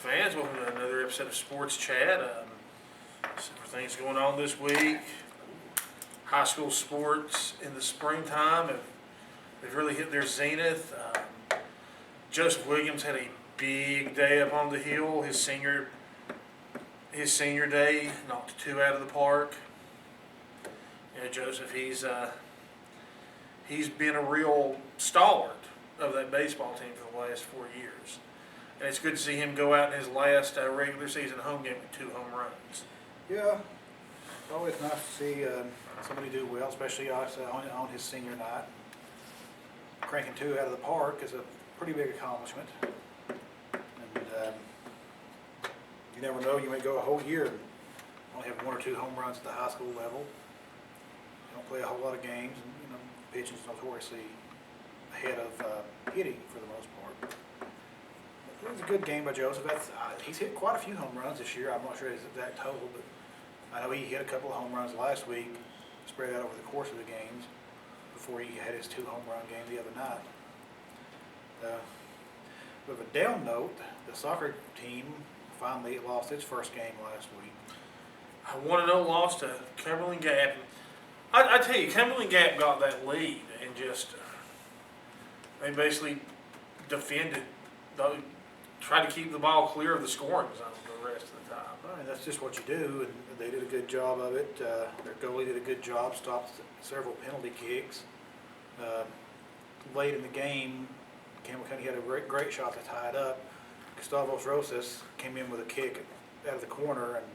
fans, welcome to another episode of Sports Chat. Several things going on this week. High school sports in the springtime they've really hit their zenith. Joseph Williams had a big day up on the hill. His senior day, knocked two out of the park. You know, Joseph, he's been a real stalwart of that baseball team for the last 4 years. And it's good to see him go out in his last regular season home game with 2 home runs. Yeah, it's always nice to see somebody do well, especially on his senior night. Cranking 2 out of the park is a pretty big accomplishment. And you never know, you may go a whole year and only have 1 or 2 home runs at the high school level. You don't play a whole lot of games, and pitching is notoriously ahead of hitting for the most part. It was a good game by Joseph. He's hit quite a few home runs this year. I'm not sure his exact total, but I know he hit a couple of home runs last week, spread out over the course of the games, before he had his 2 home run game the other night. With a down note, the soccer team finally lost its first game last week. I 1-0 loss to Cumberland Gap. I tell you, Cumberland Gap got that lead and just, they basically defended, tried to keep the ball clear of the scoring zone the rest of the time. I mean, that's just what you do, and they did a good job of it. Their goalie did a good job, stopped several penalty kicks. Late in the game, Campbell County had a great shot to tie it up. Gustavos Rosas came in with a kick out of the corner and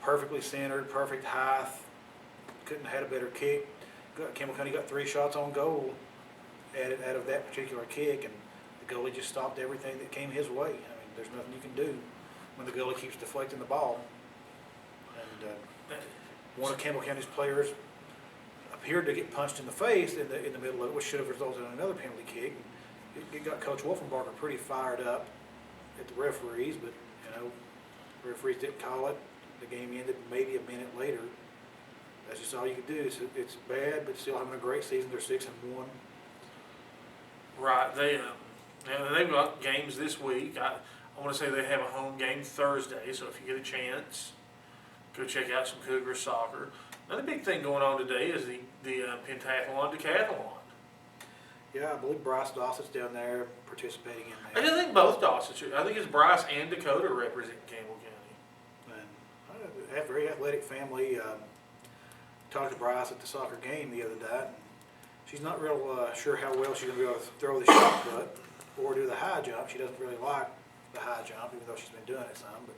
perfectly centered, perfect height. Couldn't have had a better kick. Campbell County got 3 shots on goal out of that particular kick, and the goalie just stopped everything that came his way. I mean, there's nothing you can do when the goalie keeps deflecting the ball. And one of Campbell County's players appeared to get punched in the face in the middle of it, which should have resulted in another penalty kick. It got Coach Wolfenbarger pretty fired up at the referees, but the referees didn't call it. The game ended maybe a minute later. That's just all you can do. It's bad, but still having a great season. They're 6-1. Right. They've got games this week. I want to say they have a home game Thursday, so if you get a chance, go check out some Cougar soccer. Another big thing going on today is the pentathlon decathlon. Yeah, I believe Bryce Dawson's down there participating in that. I think both Dawsons. I think it's Bryce and Dakota representing Campbell County. And a very athletic family. Talked to Bryce at the soccer game the other night. She's not real sure how well she's going to be able to throw the shot put or do the high jump. She doesn't really like the high jump, even though she's been doing it some. But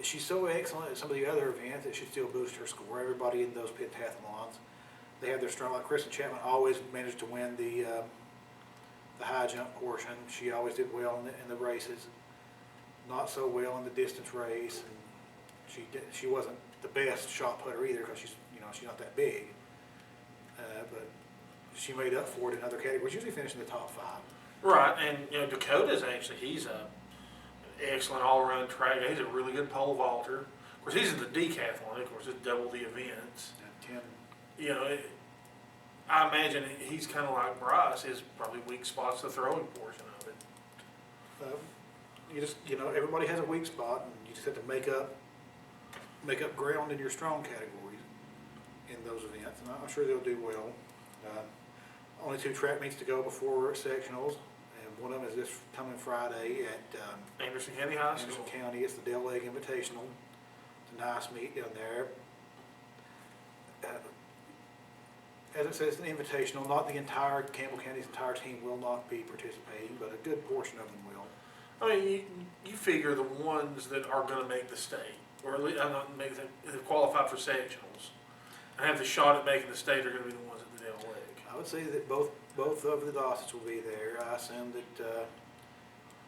she's so excellent at some of the other events that she still boosts her score. Everybody in those pentathlons, they have their strong. Like Kristen Chapman always managed to win the high jump portion. She always did well in the races. Not so well in the distance race, and she wasn't the best shot putter either because she's not that big. But she made up for it in other categories. Usually finishing the top 5. Right, and Dakota's he's an excellent all-around track. He's a really good pole vaulter. Of course, he's in the decathlon. Of course, it's double the events. And 10. I imagine he's kind of like Bryce. His probably weak spot's the throwing portion of it. Everybody has a weak spot, and you just have to make up ground in your strong categories in those events, and I'm sure they'll do well. Only 2 track meets to go before sectionals, and one of them is this coming Friday at Anderson County High School. Anderson County. It's the Dell Lake Invitational. It's a nice meet down there. As it says, it's an invitational. Not the entire Campbell County's entire team will not be participating, but a good portion of them will. I mean, you figure the ones that are going to make the state, or at least have qualified for sectionals, and have the shot at making the state are going to be the ones at the Dell Lake. I would say that both of the Dawsons will be there. I assume that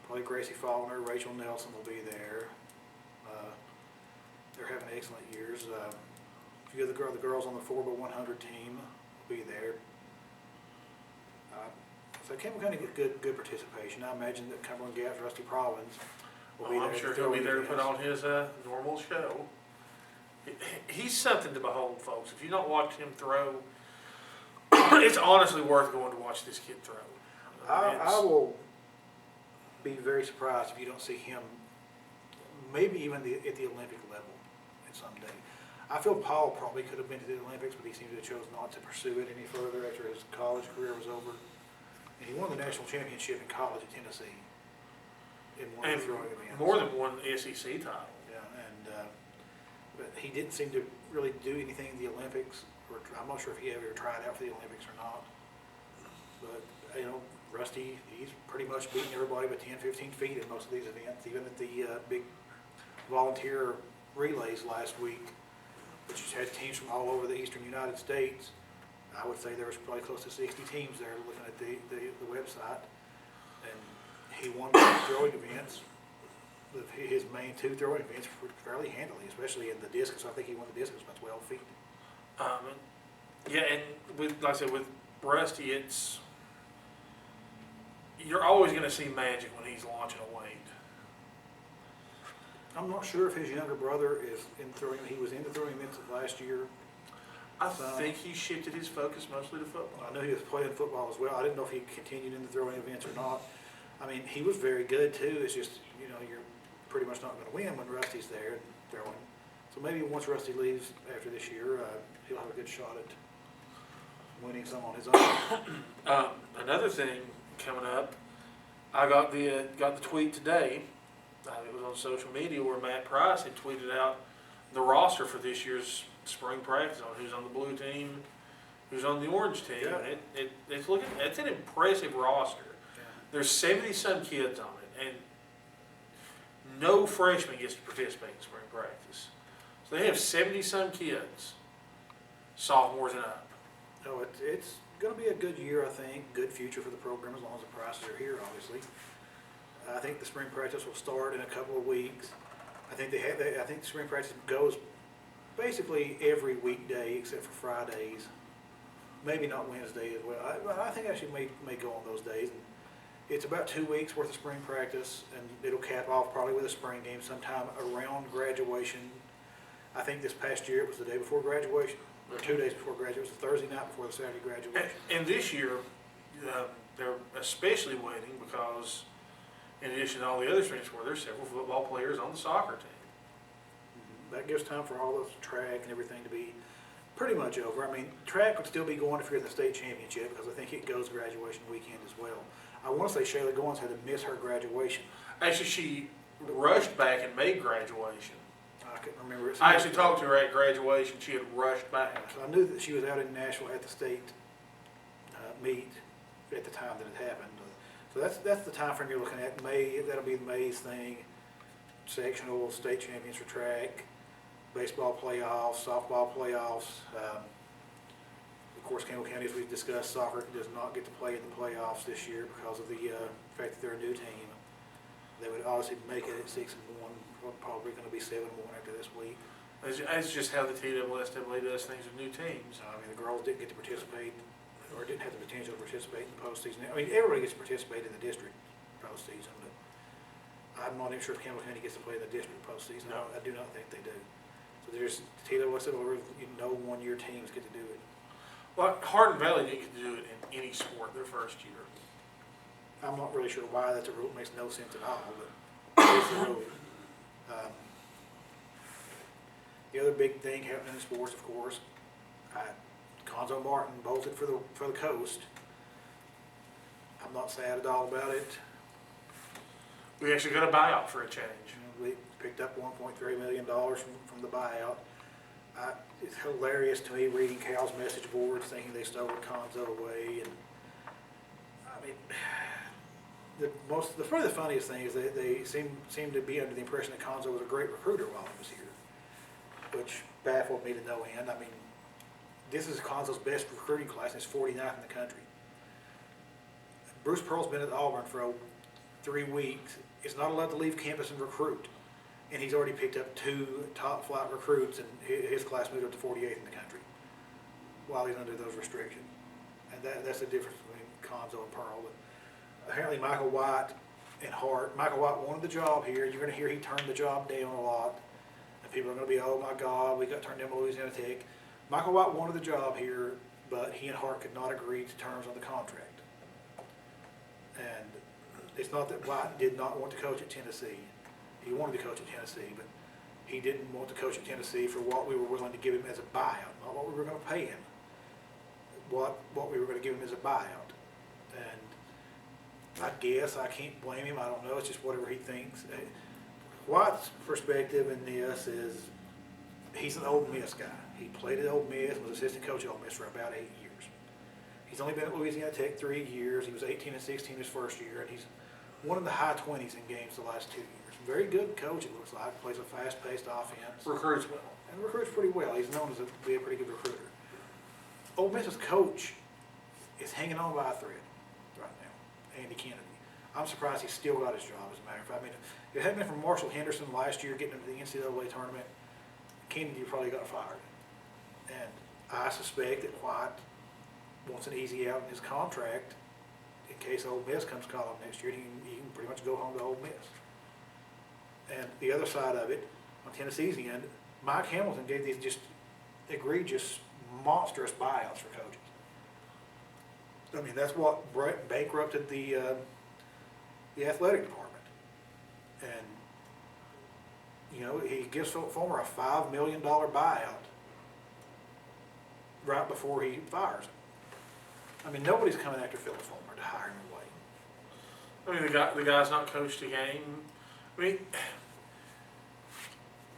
probably Gracie Faulkner, Rachel Nelson will be there. They're having excellent years. A few of the girls on the 4x100 team will be there. So Campbell County get good participation. I imagine that Cumberland Gap's Rusty Probbins will be there. I'm sure he'll be there to put on his normal show. He's something to behold, folks. If you don't watch him throw, it's honestly worth going to watch this kid throw. I will be very surprised if you don't see him, maybe even at the Olympic level at some day. I feel Paul probably could have been to the Olympics, but he seems to have chosen not to pursue it any further after his college career was over. And he won the national championship in college at Tennessee in one of the throwing events. More than one SEC title. Yeah, and but he didn't seem to really do anything in the Olympics, or I'm not sure if he ever tried out for the Olympics or not. But, you know, Rusty, he's pretty much beating everybody but 10, 15 feet in most of these events, even at the big volunteer relays last week, which had teams from all over the eastern United States. I would say there was probably close to 60 teams there looking at the website. And he won both throwing events, his main two throwing events fairly handily, especially in the discus. I think he won the discus by 12 feet. Yeah, and with, like I said, with Rusty, you're always going to see magic when he's launching a weight. I'm not sure if his younger brother is in throwing. He was in the throwing events last year. I think he shifted his focus mostly to football. I know he was playing football as well. I didn't know if he continued in the throwing events or not. I mean, he was very good too. It's just, you know, you're pretty much not going to win when Rusty's there and throwing. So maybe once Rusty leaves after this year, he'll have a good shot at winning some on his own. Another thing coming up, I got the tweet today. It was on social media where Matt Price had tweeted out the roster for this year's spring practice on who's on the blue team, who's on the orange team. Yeah. It's an impressive roster. Yeah. There's 70-some kids on it, and no freshman gets to participate in spring practice. So they have 70-some kids, sophomores and up. So it's going to be a good year, I think. Good future for the program as long as the Prices are here, obviously. I think the spring practice will start in a couple of weeks. I think I think the spring practice goes basically every weekday except for Fridays. Maybe not Wednesday as well. I think actually may go on those days. And it's about 2 weeks worth of spring practice, and it'll cap off probably with a spring game sometime around graduation. I think this past year it was the day before graduation, or 2 days before graduation. It was the Thursday night before the Saturday graduation. And this year, they're especially waiting because, in addition to all the other spring sports, there's several football players on the soccer team. That gives time for all those track and everything to be pretty much over. I mean, track would still be going if you're in the state championship because I think it goes graduation weekend as well. I want to say Shayla Goins had to miss her graduation. Actually, she rushed back and made graduation. I couldn't remember. I actually talked to her at graduation. She had rushed back. So I knew that she was out in Nashville at the state meet at the time that it happened. So that's the time frame you're looking at. May, that'll be May's thing. Sectional, state champions for track, baseball playoffs, softball playoffs. Of course, Campbell County, as we've discussed, soccer does not get to play in the playoffs this year because of the fact that they're a new team. They would obviously make it at 6-1. Probably going to be 7-1 after this week. That's just how the TSSAA does things with new teams. I mean, the girls didn't get to participate, or didn't have the potential to participate in the postseason. I mean, everybody gets to participate in the district postseason, but I'm not even sure if Campbell County gets to play in the district postseason. No. I do not think they do. So there's TSSAA, no one-year teams get to do it. Well, Hardin Valley didn't get to do it in any sport their first year. I'm not really sure why that's a rule. It makes no sense at all, but it's the rule. The other big thing happening in sports, of course, Conzo Martin bolted for the coast. I'm not sad at all about it. We actually got a buyout for a change. We picked up $1.3 million from the buyout. It's hilarious to me reading Cal's message boards thinking they stole Conzo away. And I mean, probably the funniest thing is they seem to be under the impression that Conzo was a great recruiter while he was here, which baffled me to no end. I mean, this is Conzo's best recruiting class, and it's 49th in the country. Bruce Pearl's been at Auburn for 3 weeks. Is not allowed to leave campus and recruit, and he's already picked up 2 top-flight recruits, and his class moved up to 48th in the country while he's under those restrictions. And that's the difference between Conzo and Pearl. But apparently Michael White and Hart, Michael White wanted the job here. You're going to hear he turned the job down a lot, and people are going to be, oh my God, we got turned down by Louisiana Tech. Michael White wanted the job here, but he and Hart could not agree to terms on the contract. And it's not that White did not want to coach at Tennessee. He wanted to coach at Tennessee, but he didn't want to coach at Tennessee for what we were willing to give him as a buyout, not what we were going to pay him. What we were going to give him as a buyout. And I guess I can't blame him. I don't know. It's just whatever he thinks. White's perspective in this is he's an Ole Miss guy. He played at Ole Miss, was assistant coach at Ole Miss for about 8 years. He's only been at Louisiana Tech 3 years. He was 18-16 his first year, and he's won in the high 20s in games the last 2 years. Very good coach, it looks like. Plays a fast-paced offense. Recruits well. And recruits pretty well. He's known as be a pretty good recruiter. Ole Miss's coach is hanging on by a thread right now, Andy Kennedy. I'm surprised he's still got his job, as a matter of fact. I mean, if it hadn't been for Marshall Henderson last year getting into the NCAA tournament, Kennedy probably got fired. And I suspect that White wants an easy out in his contract in case Ole Miss comes calling next year. He can pretty much go home to Ole Miss. And the other side of it, on Tennessee's end, Mike Hamilton gave these just egregious, monstrous buyouts for coaches. I mean, that's what bankrupted the athletic department. And, you know, he gives Fulmer a $5 million buyout right before he fires him. I mean, nobody's coming after Philip Fulmer to hire him away. I mean, the guy's not coached a game. I mean,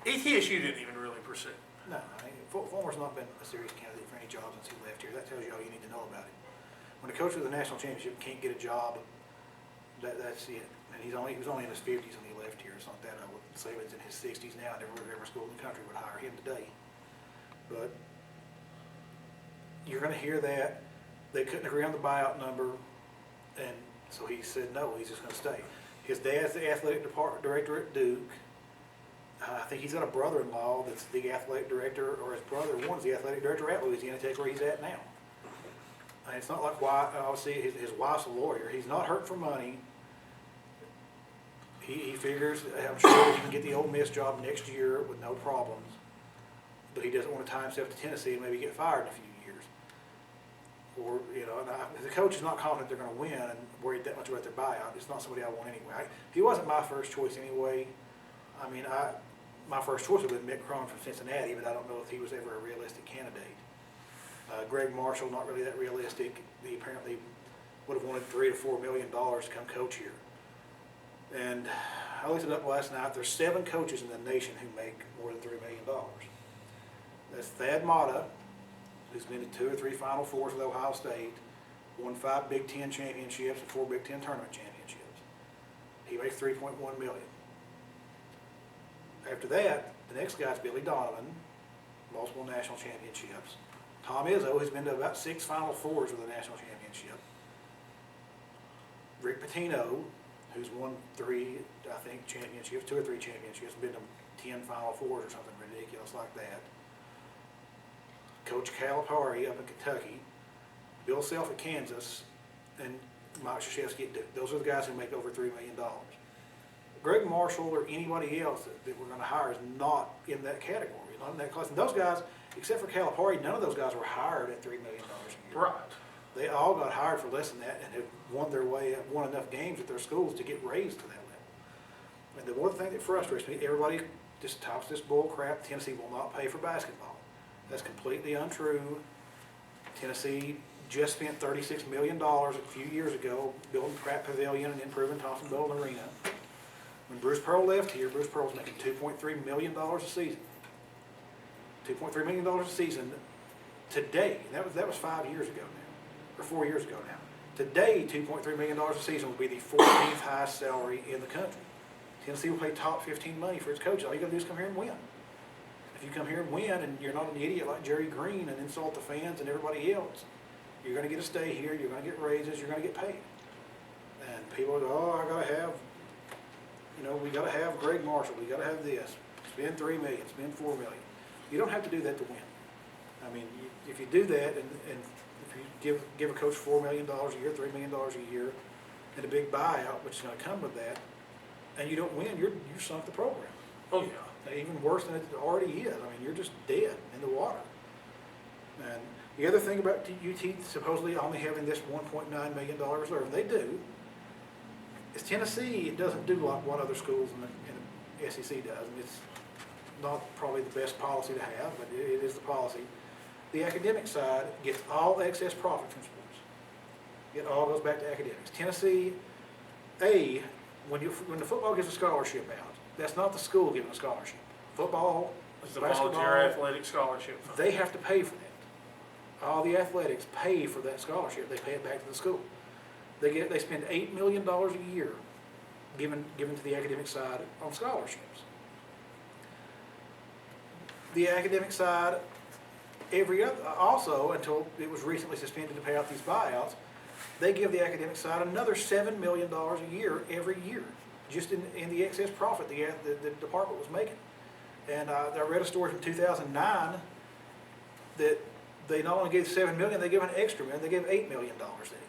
ETSU didn't even really pursue. No, I mean, Fulmer's not been a serious candidate for any job since he left here. That tells you all you need to know about him. When a coach with a national championship can't get a job, that's it. And he was only in his 50s when he left here. It's not that I would say he's in his 60s now, and every school in the country would hire him today. But you're going to hear that they couldn't agree on the buyout number, and so he said no, he's just going to stay. His dad's the athletic director at Duke. I think he's got a brother-in-law that's the athletic director, or his brother, one's the athletic director at Louisiana Tech, where he's at now. And it's not like White, obviously his wife's a lawyer. He's not hurt for money. He figures, I'm sure he can get the Ole Miss job next year with no problems. But he doesn't want to tie himself to Tennessee and maybe get fired in a few years. Or, you know, and the coach is not confident they're going to win and worried that much about their buyout. It's not somebody I want anyway. He wasn't my first choice anyway. I mean, my first choice would have been Mick Crone from Cincinnati, but I don't know if he was ever a realistic candidate. Greg Marshall, not really that realistic. He apparently would have wanted $3 to $4 million to come coach here. And I looked it up last night. There's 7 coaches in the nation who make more than $3 million. That's Thad Matta, who's been to 2 or 3 Final Fours with Ohio State, won 5 Big Ten championships and 4 Big Ten tournament championships. He makes $3.1 million. After that, the next guy's Billy Donovan, multiple national championships. Tom Izzo has been to about 6 Final Fours with a national championship. Rick Pitino, who's won 3, I think, championships, 2 or 3 championships, been to 10 Final Fours or something ridiculous like that. Coach Calipari up in Kentucky, Bill Self at Kansas, and Mike Krzyzewski at Duke. Those are the guys who make over $3 million. Greg Marshall or anybody else that we're going to hire is not in that category, not in that class. And those guys, except for Calipari, none of those guys were hired at $3 million a year. Right. They all got hired for less than that and have won enough games at their schools to get raised to that level. And the one thing that frustrates me, everybody just talks this bull crap, Tennessee will not pay for basketball. That's completely untrue. Tennessee just spent $36 million a few years ago building Pratt Pavilion and improving Thompson-Boling Arena. When Bruce Pearl left here, Bruce Pearl was making $2.3 million a season. $2.3 million a season today. And that was 5 years ago now, or 4 years ago now. Today, $2.3 million a season would be the 14th highest salary in the country. Tennessee will pay top 15 money for its coaches. All you got to do is come here and win. If you come here and win, and you're not an idiot like Jerry Green and insult the fans and everybody else, you're going to get a stay here. You're going to get raises. You're going to get paid. And people go, oh, I got to have. You know, we got to have Greg Marshall. We got to have this. Spend $3 million. Spend $4 million. You don't have to do that to win. I mean, if you do that, and if you give a coach $4 million a year, $3 million a year, and a big buyout, which is going to come with that, and you don't win, you sunk the program. Oh yeah. Even worse than it already is. I mean, you're just dead in the water. And the other thing about UT supposedly only having this $1.9 million reserve, and they do. Is Tennessee, it doesn't do like what other schools in the SEC does, and it's not probably the best policy to have, but it is the policy. The academic side gets all excess profit from sports. It all goes back to academics. Tennessee, when the football gives a scholarship out, that's not the school giving a scholarship. Football, It's the basketball, volunteer athletic scholarship fund. they have to pay for that. All the athletics pay for that scholarship. They pay it back to the school. They spend $8 million a year given to the academic side on scholarships. The academic side, also until it was recently suspended to pay out these buyouts, they give the academic side another $7 million a year every year, just in the excess profit the department was making. And I read a story from 2009 that they not only gave $7 million, they gave an extra million. They gave $8 million that year.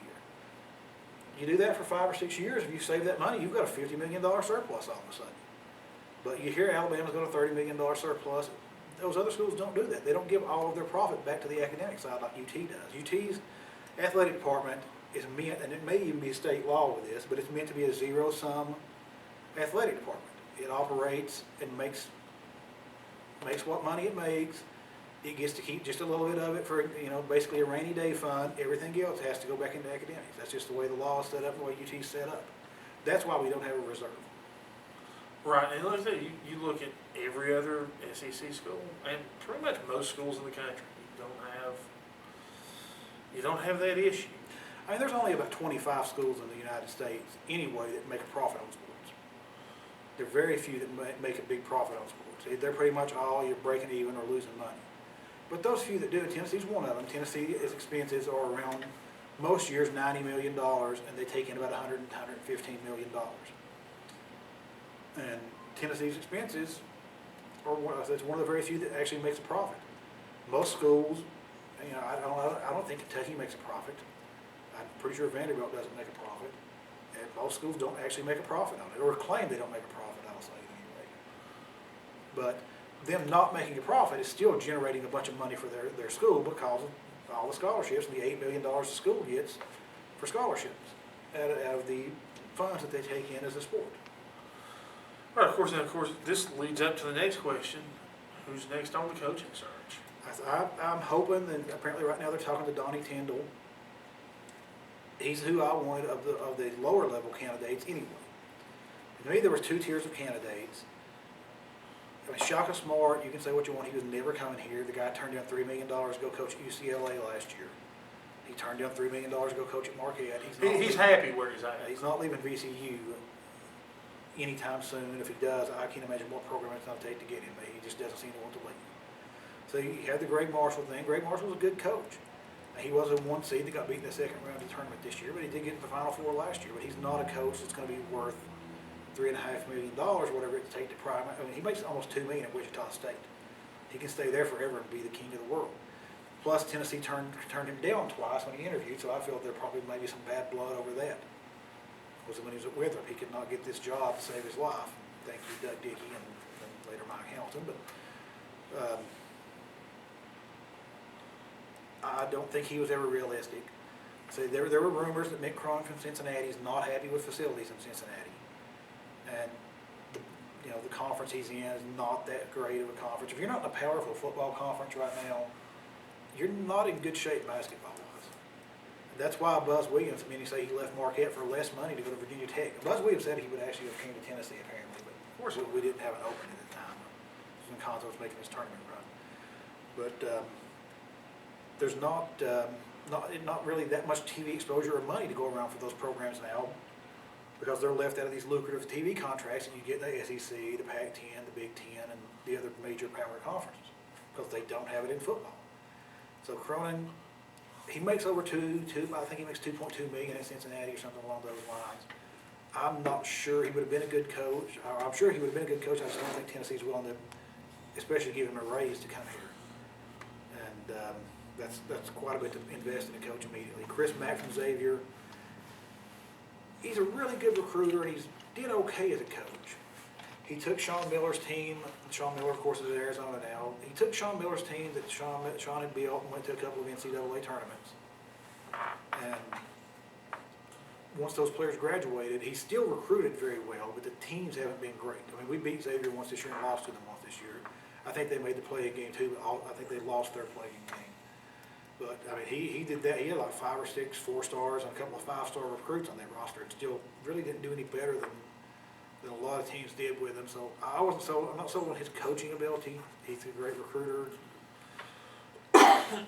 You do that for 5 or 6 years, if you save that money, you've got a $50 million surplus all of a sudden. But you hear Alabama's got a $30 million surplus. Those other schools don't do that. They don't give all of their profit back to the academic side like UT does. UT's athletic department is meant, and it may even be state law with this, but it's meant to be a zero-sum athletic department. It operates and makes what money it makes. It gets to keep just a little bit of it for, basically a rainy day fund. Everything else has to go back into academics. That's just the way the law is set up, the way UT's set up. That's why we don't have a reserve. Right, and like I said, you look at every other SEC school, and pretty much most schools in the country, you don't have that issue. I mean, there's only about 25 schools in the United States anyway that make a profit on sports. There are very few that make a big profit on sports. They're pretty much all you're breaking even or losing money. But those few that do, Tennessee's one of them. Tennessee's expenses are around, most years, $90 million, and they take in about $100, $115 million. And Tennessee's expenses are one of the very few that actually makes a profit. Most schools, I don't think Kentucky makes a profit. I'm pretty sure Vanderbilt doesn't make a profit. And most schools don't actually make a profit on it, or claim they don't make a profit, I'll say anyway. But them not making a profit is still generating a bunch of money for their school because of all the scholarships and the $8 million the school gets for scholarships out of the funds that they take in as a sport. Right, of course, this leads up to the next question. Who's next on the coaching search? I'm hoping, and apparently right now they're talking to Donnie Tyndall. He's who I wanted of the lower level candidates anyway. To me, there was 2 tiers of candidates. I mean, Shaka Smart, you can say what you want, he was never coming here. The guy turned down $3 million to go coach at UCLA last year. He turned down $3 million to go coach at Marquette. He's happy where he's at. He's not leaving VCU anytime soon. If he does, I can't imagine what program it's going to take to get him, but he just doesn't seem to want to leave. So you had the Greg Marshall thing. Greg Marshall was a good coach. He was a 1 seed that got beat in the second round of the tournament this year, but he did get to the Final Four last year. But he's not a coach that's going to be worth $3.5 million, whatever it takes to prime. I mean, he makes almost $2 million at Wichita State. He can stay there forever and be the king of the world. Plus, Tennessee turned him down twice when he interviewed, so I feel there probably maybe some bad blood over that. Because when he was at Winthrop, he could not get this job to save his life. Thank you, Doug Dickey, and later Mike Hamilton. But I don't think he was ever realistic. So there were rumors that Mick Cron from Cincinnati is not happy with facilities in Cincinnati. And the conference he's in is not that great of a conference. If you're not in a powerful football conference right now, you're not in good shape basketball-wise. That's why Buzz Williams, many say he left Marquette for less money to go to Virginia Tech. Buzz Williams said he would actually have came to Tennessee apparently, but of course we didn't have an opening at the time. When Conzo was making his tournament run. But there's not really that much TV exposure or money to go around for those programs now, because they're left out of these lucrative TV contracts, and you get the SEC, the Pac-10, the Big Ten, and the other major power conferences, because they don't have it in football. So Cronin, he makes over I think he makes $2.2 million in Cincinnati or something along those lines. I'm not sure he would have been a good coach. I'm sure he would have been a good coach. I just don't think Tennessee's willing to, especially give him a raise to come here. And that's quite a bit to invest in a coach immediately. Chris Mack from Xavier, he's a really good recruiter, and he's did okay as a coach. He took Sean Miller's team. Sean Miller, of course, is at Arizona now. He took Sean Miller's team that Sean had built and went to a couple of NCAA tournaments. And once those players graduated, he still recruited very well, but the teams haven't been great. I mean, we beat Xavier once this year and lost to them once this year. I think they made the play-in game too, but I think they lost their play-in game. But, I mean, he did that. He had like 5 or 6 4-stars and a couple of 5-star recruits on that roster, and still really didn't do any better than a lot of teams did with him. So I'm not sold on his coaching ability. He's a great recruiter.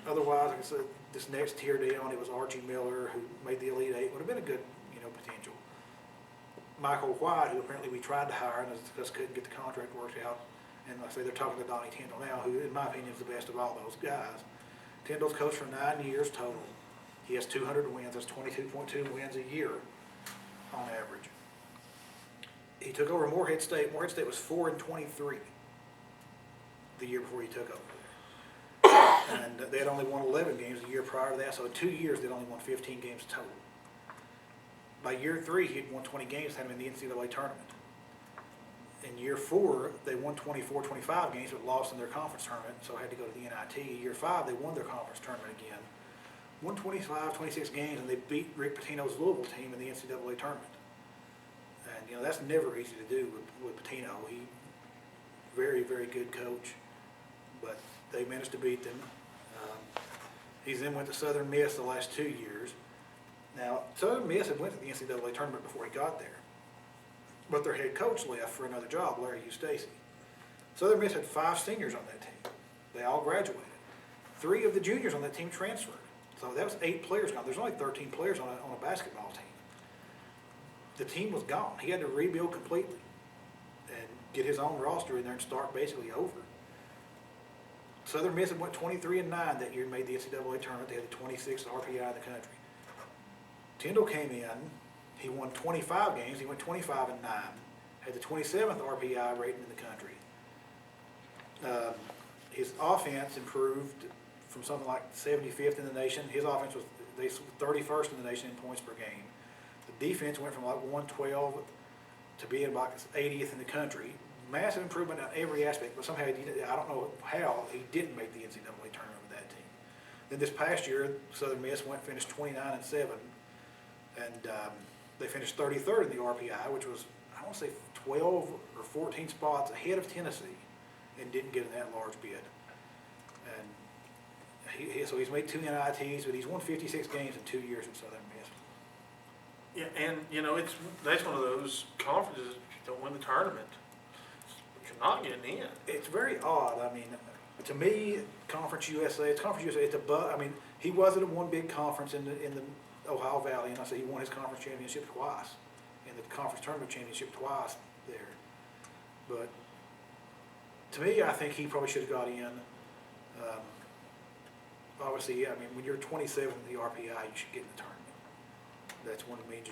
Otherwise, like I said, this next tier down, it was Archie Miller, who made the Elite Eight. Would have been a good, potential. Michael White, who apparently we tried to hire and just couldn't get the contract worked out. And like I say, they're talking to Donnie Tyndall now, who, in my opinion, is the best of all those guys. Tyndall's coached for 9 years total. He has 200 wins. That's 22.2 wins a year on average. He took over Morehead State. Morehead State was 4-23 the year before he took over. And they had only won 11 games the year prior to that, so in 2 years they'd only won 15 games total. By year 3, he had won 20 games, had him in the NCAA tournament. In year 4, they won 24-25 games, but lost in their conference tournament, so had to go to the NIT. Year 5, they won their conference tournament again, won 25, 26 games, and they beat Rick Pitino's Louisville team in the NCAA tournament. And, that's never easy to do with Pitino. He, very, very good coach, but they managed to beat them. He's then went to Southern Miss the last 2 years. Now, Southern Miss had went to the NCAA tournament before he got there, but their head coach left for another job, Larry Hugh Stacy. Southern Miss had 5 seniors on that team. They all graduated. 3 of the juniors on that team transferred. So that was 8 players gone. There's only 13 players on a basketball team. The team was gone. He had to rebuild completely and get his own roster in there and start basically over. Southern Miss had went 23-9 that year and made the NCAA tournament. They had the 26th RPI in the country. Tyndall came in. He won 25 games. He went 25-9. Had the 27th RPI rating in the country. His offense improved from something like 75th in the nation. His offense was 31st in the nation in points per game. The defense went from like 112 to being about 80th in the country. Massive improvement on every aspect, but somehow I don't know how he didn't make the NCAA tournament with that team. Then this past year, Southern Miss finished 29-7, and they finished 33rd in the RPI, which was, I want to say 12 or 14 spots ahead of Tennessee, and didn't get an at-large bid. And so he's made 2 NITs, but he's won 56 games in 2 years in Southern Miss. Yeah, and that's one of those conferences, if you don't win the tournament, you're not getting in. It's very odd. I mean, to me, Conference USA, it's above. I mean, he wasn't in one big conference in the Ohio Valley, and I say he won his conference championship twice, and the conference tournament championship twice there. But to me, I think he probably should have got in. Obviously, I mean, when you're 27th in the RPI, you should get in the tournament. That's one that means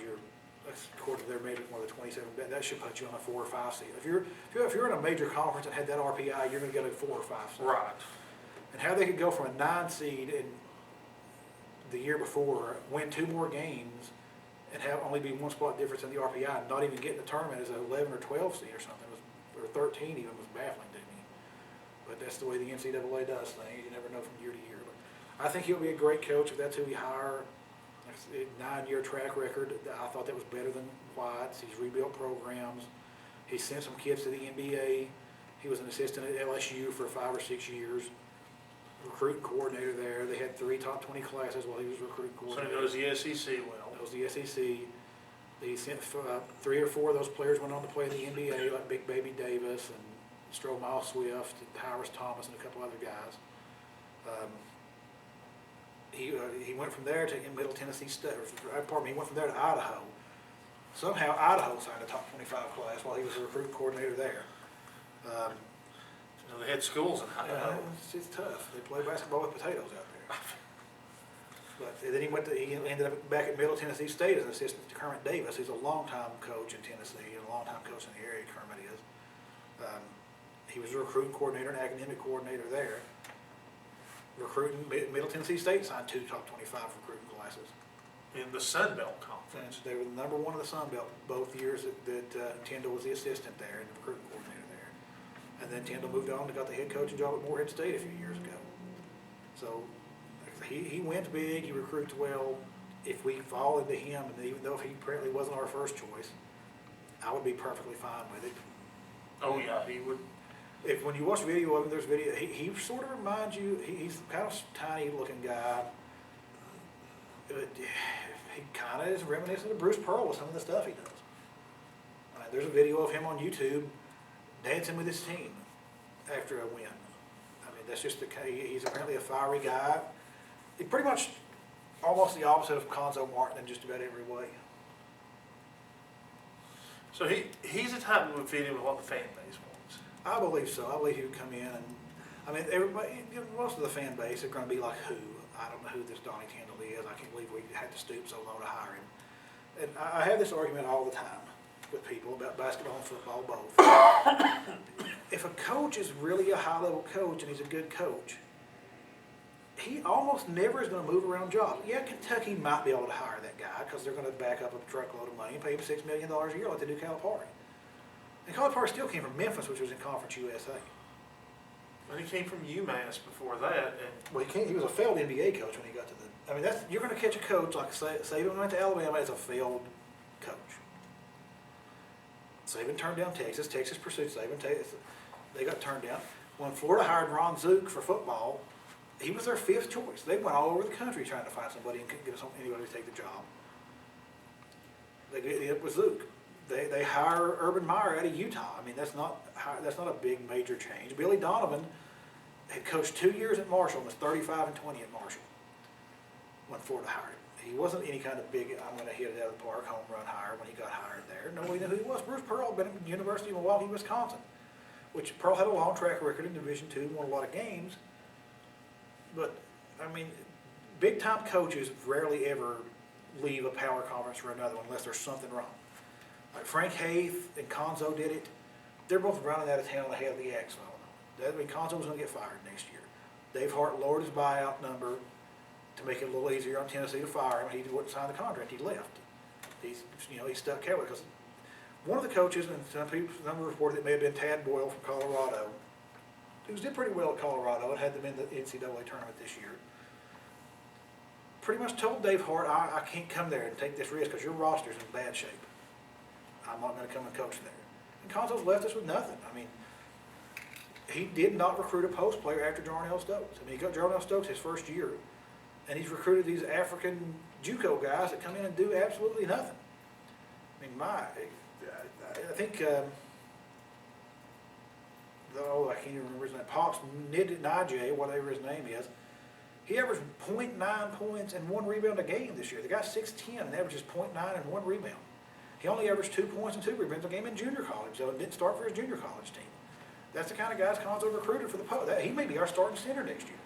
according to their major, one of the 27. That should put you on a 4 or 5 seed. If you're in a major conference and had that RPI, you're going to get a 4 or 5 seed. Right. And how they could go from a 9 seed in the year before, win 2 more games, and have only be 1 spot difference in the RPI, and not even get in the tournament as an 11 or 12 seed or something, or 13 even, was baffling to me. But that's the way the NCAA does things. You never know from year to year. But I think he'll be a great coach if that's who we hire. 9-year track record. I thought that was better than White's. He's rebuilt programs. He sent some kids to the NBA. He was an assistant at LSU for 5 or 6 years. Recruiting coordinator there. They had 3 top 20 classes while he was recruiting coordinator. So he knows the SEC well. Knows the SEC. He sent 3 or 4 of those players went on to play in the NBA, like Big Baby Davis and Stromile Swift and Tyrus Thomas and a couple other guys. He went from there to Middle Tennessee State. He went from there to Idaho. Somehow Idaho signed a top 25 class while he was a recruit coordinator there. They had schools in Idaho. It's tough. They play basketball with potatoes out there. But then he ended up back at Middle Tennessee State as an assistant to Kermit Davis, who's a longtime coach in Tennessee and a longtime coach in the area. Kermit is. He was a recruiting coordinator and academic coordinator there. Middle Tennessee State signed 2 top 25 recruiting classes. In the Sun Belt Conference. They were the number 1 in the Sun Belt both years that Tyndall was the assistant there and the recruiting coordinator there. And then Tyndall moved on and got the head coaching job at Morehead State a few years ago. So he wins big, he recruits well, if we fall into him, and even though he apparently wasn't our first choice, I would be perfectly fine with it. Oh, yeah, he would. If, when you watch video of him, there's video, he sort of reminds you, he's kind of tiny looking guy. He kind of is reminiscent of Bruce Pearl with some of the stuff he does. There's a video of him on YouTube dancing with his team after a win. I mean, that's just the kind, he's apparently a fiery guy. He's pretty much almost the opposite of Conzo Martin in just about every way. So he's the type that would fit in with what the fan base wants. I believe so. I believe he would come in and, I mean, everybody, you know, most of the fan base are going to be like, who? I don't know who this Donnie Tindall is. I can't believe we had to stoop so low to hire him. And I have this argument all the time with people about basketball and football both. If a coach is really a high-level coach and he's a good coach, he almost never is going to move around jobs. Yeah, Kentucky might be able to hire that guy because they're going to back up a truckload of money and pay him $6 million a year like they do Calipari. And Calipari still came from Memphis, which was in Conference USA. And he came from UMass before that, and Well, he was a failed NBA coach when he got to the. I mean, you're going to catch a coach like Saban went to Alabama as a failed coach. Saban turned down Texas. Texas pursued Saban. They got turned down. When Florida hired Ron Zook for football, he was their 5th choice. They went all over the country trying to find somebody and couldn't get anybody to take the job. They ended up with Zook. They hire Urban Meyer out of Utah. I mean, that's not a big major change. Billy Donovan had coached 2 years at Marshall and was 35-20 at Marshall when Florida hired him. He wasn't any kind of big, I'm going to hit it out of the park, home run hire when he got hired there. Nobody knew who he was. Bruce Pearl had been at the University of Milwaukee, Wisconsin, which Pearl had a long track record in Division II, won a lot of games. But, I mean, big-time coaches rarely ever leave a power conference for another one unless there's something wrong. Like Frank Haith and Conzo did it. They're both running out of town ahead of the X phone. That means Conzo was going to get fired next year. Dave Hart lowered his buyout number to make it a little easier on Tennessee to fire him. He wouldn't sign the contract. He left. He's stuck Kelly because one of the coaches, and some reported it may have been Tad Boyle from Colorado, who did pretty well at Colorado and had them in the NCAA tournament this year, pretty much told Dave Hart, I can't come there and take this risk because your roster's in bad shape. I'm not going to come and coach there. And Conzo's left us with nothing. I mean, he did not recruit a post player after Jarnell Stokes. I mean, he got Jarnell Stokes his first year, and he's recruited these African JUCO guys that come in and do absolutely nothing. I mean, I think, I can't even remember his name, Pops Nijay, whatever his name is, he averaged 0.9 points and 1 rebound a game this year. The guy's 6'10" and averages 0.9 and 1 rebound. He only averaged 2 points and 2 rebounds a game in junior college, so it didn't start for his junior college team. That's the kind of guys Conzo recruited for the post. He may be our starting center next year.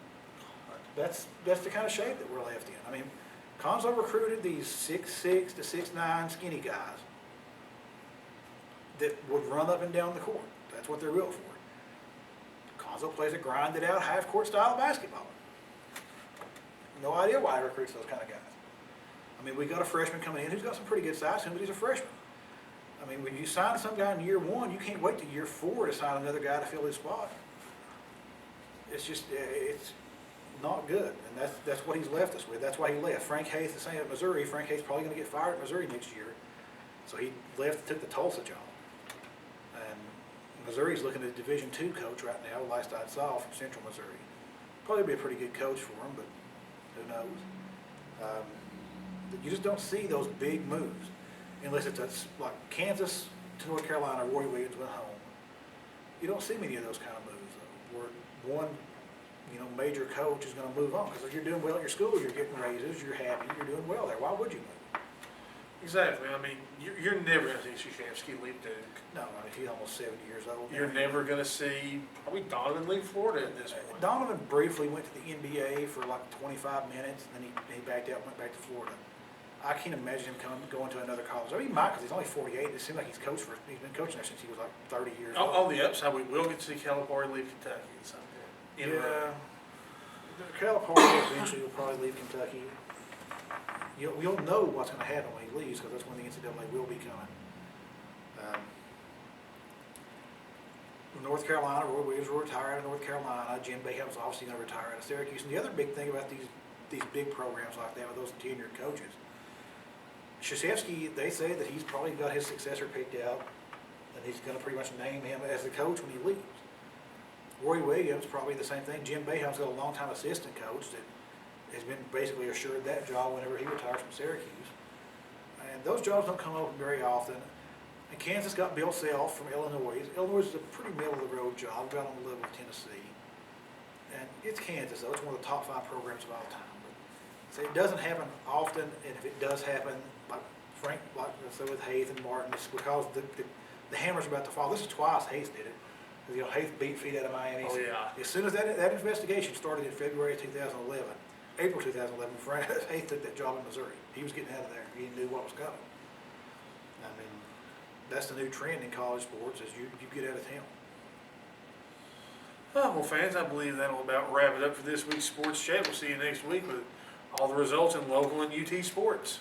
That's the kind of shape that we're left in. I mean, Conzo recruited these 6'6" to 6'9" skinny guys that would run up and down the court. That's what they're built for. Conzo plays a grinded out half-court style of basketball. No idea why he recruits those kind of guys. I mean, we got a freshman coming in who's got some pretty good size, but he's a freshman. I mean, when you sign some guy in year 1, you can't wait till year 4 to sign another guy to fill his spot. It's not good, and that's what he's left us with. That's why he left. Frank Haith, the same at Missouri. Frank Haith's probably going to get fired at Missouri next year, so he left and took the Tulsa job. And Missouri's looking at a Division II coach right now, last I saw, from Central Missouri. Probably be a pretty good coach for him, but who knows? You just don't see those big moves unless it's like Kansas to North Carolina. Roy Williams went home. You don't see many of those kind of moves though, where one major coach is going to move on, because if you're doing well at your school, you're getting raises, you're happy, you're doing well there. Why would you move? Exactly. I mean, you're never going to see Krzyzewski leave Duke. No, I mean, he's almost 70 years old. You're never going to see probably Donovan leave Florida at this point. Donovan briefly went to the NBA for like 25 minutes, and then he backed out and went back to Florida. I can't imagine him going to another college. I mean, he might, because he's only 48. It seems like he's been coaching there since he was like 30 years old. On the upside, we will get to see Calipari leave Kentucky at some point. Yeah. Calipari eventually will probably leave Kentucky. You'll know what's going to happen when he leaves, because that's when the NCAA will be coming. North Carolina, Roy Williams will retire out of North Carolina. Jim Boeheim's obviously going to retire out of Syracuse. And the other big thing about these big programs like that with those tenured coaches, Krzyzewski, they say that he's probably got his successor picked out, and he's gonna pretty much name him as the coach when he leaves. Roy Williams, probably the same thing. Jim Boeheim's got a longtime assistant coach that has been basically assured that job whenever he retires from Syracuse. And those jobs don't come open very often. And Kansas got Bill Self from Illinois. Illinois is a pretty middle-of-the-road job, about on the level of Tennessee. And it's Kansas, though. It's one of the top 5 programs of all time. But, so it doesn't happen often, and if it does happen, like Frank, like I said with Hayes and Martin, it's because the hammer's about to fall. This is twice Hayes did it. You know, Hayes beat feet out of Miami. Oh, yeah. As soon as that investigation started in February of 2011, April 2011, Frank Hayes took that job in Missouri. He was getting out of there. He knew what was coming. I mean, that's the new trend in college sports is you get out of town. Well, fans, I believe that'll about wrap it up for this week's Sports Chat. We'll see you next week with all the results in local and UT sports.